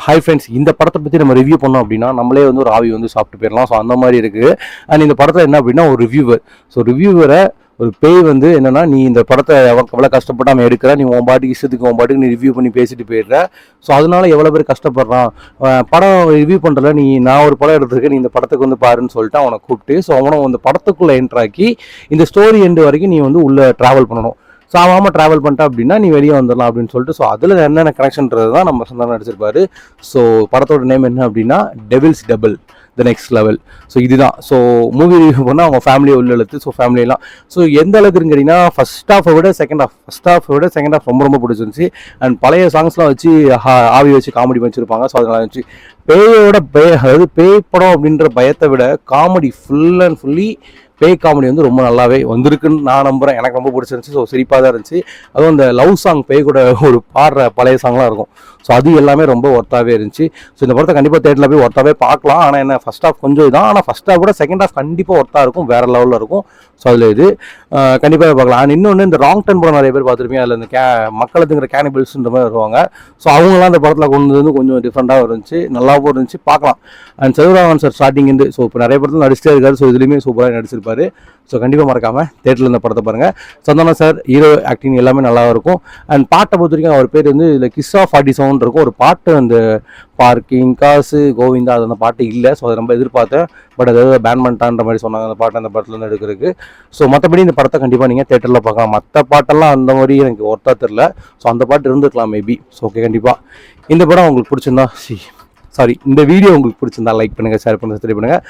Hi friends, இந்த படத்தை பற்றி நம்ம ரிவ்யூ பண்ணோம் அப்படின்னா நம்மளே வந்து ஒரு ஆவி வந்து சாப்பிட்டு போயிடலாம். ஸோ அந்த மாதிரி இருக்குது. அண்ட் இந்த படத்தில் என்ன அப்படின்னா ஒரு ரிவ்யூவர். ஸோ ரிவ்யூவரை ஒரு பேய் வந்து என்னன்னா, நீ இந்த படத்தை எவ்வளோ கஷ்டப்பட்டாமல் எடுக்கிற, நீ உன் பாட்டுக்கு இஷ்டத்துக்கு உன் பாட்டுக்கு நீ ரிவ்யூ பண்ணி பேசிட்டு போயிடுற. ஸோ அதனால எவ்வளோ பேர் கஷ்டப்படுறான். படம் ரிவ்யூ பண்ணுறல நான் ஒரு படம் எடுத்துருக்கேன், நீ இந்த படத்துக்கு வந்து பாருன்னு சொல்லிட்டு அவனை கூப்பிட்டு ஸோ அவனை அந்த படத்துக்குள்ளே என்ட்ராக்கி இந்த ஸ்டோரி எண்டு வரைக்கும் நீ வந்து உள்ளே ட்ராவல் பண்ணணும். ஸோ ஆகாமல் ட்ராவல் பண்ணிட்டா அப்படின்னா நீ வெளியே வந்துடலாம் அப்படின்னு சொல்லிட்டு ஸோ அதில் என்னென்ன கனெக்ஷன்றது தான் நம்ம சந்தானம் நடிச்சிருப்பாரு. ஸோ படத்தோட நேம் என்ன அப்படின்னா devil's double the next level. So இதுதான். ஸோ மூவி ரிவ்யூ பண்ணால் அவங்க ஃபேமிலியை உள்ள எழுத்து. ஸோ ஃபேமிலியெல்லாம் ஸோ எந்த அளவுக்குன்னு கேட்டிங்கன்னா ஃபர்ஸ்ட் ஹாஃபை விட செகண்ட் ஹாஃப் ரொம்ப பிடிச்சிருந்துச்சு. அண்ட் பழைய சாங்ஸ்லாம் வச்சு ஆவி வச்சு காமெடி வச்சுருப்பாங்க. ஸோ அதெல்லாம் வச்சு அதாவது பேய் படம் அப்படின்ற பயத்தை விட காமெடி ஃபுல் அண்ட் ஃபுல்லி பேய் காமெடி வந்து ரொம்ப நல்லாவே வந்திருக்குன்னு நான் நம்புகிறேன். எனக்கு ரொம்ப பிடிச்சிருந்துச்சு. ஸோ சிரிப்பாக தான் இருந்துச்சு. அதுவும் அந்த லவ் சாங் பேய் கூட ஒரு பாடுற பழைய சாங்லாம் இருக்கும். ஸோ அது எல்லாமே ரொம்ப ஒர்த்தாகவே இருந்துச்சு. ஸோ இந்த படத்தை கண்டிப்பாக தேட்டரில் போய் ஒர்த்தாகவே பார்க்கலாம். ஆனால் என்ன ஃபஸ்ட் ஹாஃப் கொஞ்சம் இதான், ஆனால் ஃபஸ்ட் ஹாஃப் கூட செகண்ட் ஹாஃப் கண்டிப்பாக ஒர்த்தாக இருக்கும், வேறு லெவலில் இருக்கும். ஸோ அதில் இது கண்டிப்பாக பார்க்கலாம். அண்ட் இன்னொன்று இந்த ராங் டர்ன் படம் நிறைய பேர் பார்த்துருப்பீங்க. அதில் இந்த மக்களுக்குங்கிற கேனிபிள்ஸ்ன்ற மாதிரி வருவாங்க. ஸோ அவங்களாம் இந்த படத்தில் கொண்டு வந்து கொஞ்சம் டிஃப்ரெண்ட்டாக இருந்துச்சு, நல்லாவும் இருந்துச்சு, பார்க்கலாம். அண்ட் செல்வராகவன் சார் ஸ்டார்டிங் இருந்து ஸோ இப்போ நிறைய படத்தில் நடிச்சிட்டே இருக்காரு. ஸோ இதுலேயுமே சூப்பராக நடிச்சிருப்பாரு. ஸோ கண்டிப்பாக மறக்காமல் தேட்டரில் இந்த படத்தை பாருங்கள். சந்தானம் சார் ஹீரோ ஆக்டிங் எல்லாமே நல்லா இருக்கும். அண்ட் பாட்டை பொறுத்த வரைக்கும் அவர் பேர் வந்து இதில் கிஸ்ஸா 47 இருக்கும். ஒரு பாட்டு அந்த பார்க்கிங் காசு கோவிந்தா அது அந்த பாட்டு இல்லை. ஸோ அதை ரொம்ப எதிர்பார்த்தேன். பட் அதாவது பேன் பண்ணிட்டான்ற மாதிரி சொன்னாங்க அந்த பாட்டு அந்த படத்துலேருந்து எடுக்கிறதுக்கு. ஸோ மற்றபடி இந்த படத்தை கண்டிப்பாக நீங்கள் தேட்டரில் பார்க்கலாம். மற்ற பாட்டெல்லாம் அந்த மாதிரி எனக்கு ஒர்த்தாக தெரில. ஸோ அந்த பாட்டு இருந்துருக்கலாம் மேபி. ஸோ ஓகே, கண்டிப்பாக இந்த படம் உங்களுக்கு பிடிச்சிருந்தா இந்த வீடியோ உங்களுக்கு பிடிச்சிருந்தா லைக் பண்ணுங்கள், ஷேர் பண்ணுங்கள், சப்ஸ்கிரைப் பண்ணுங்கள்.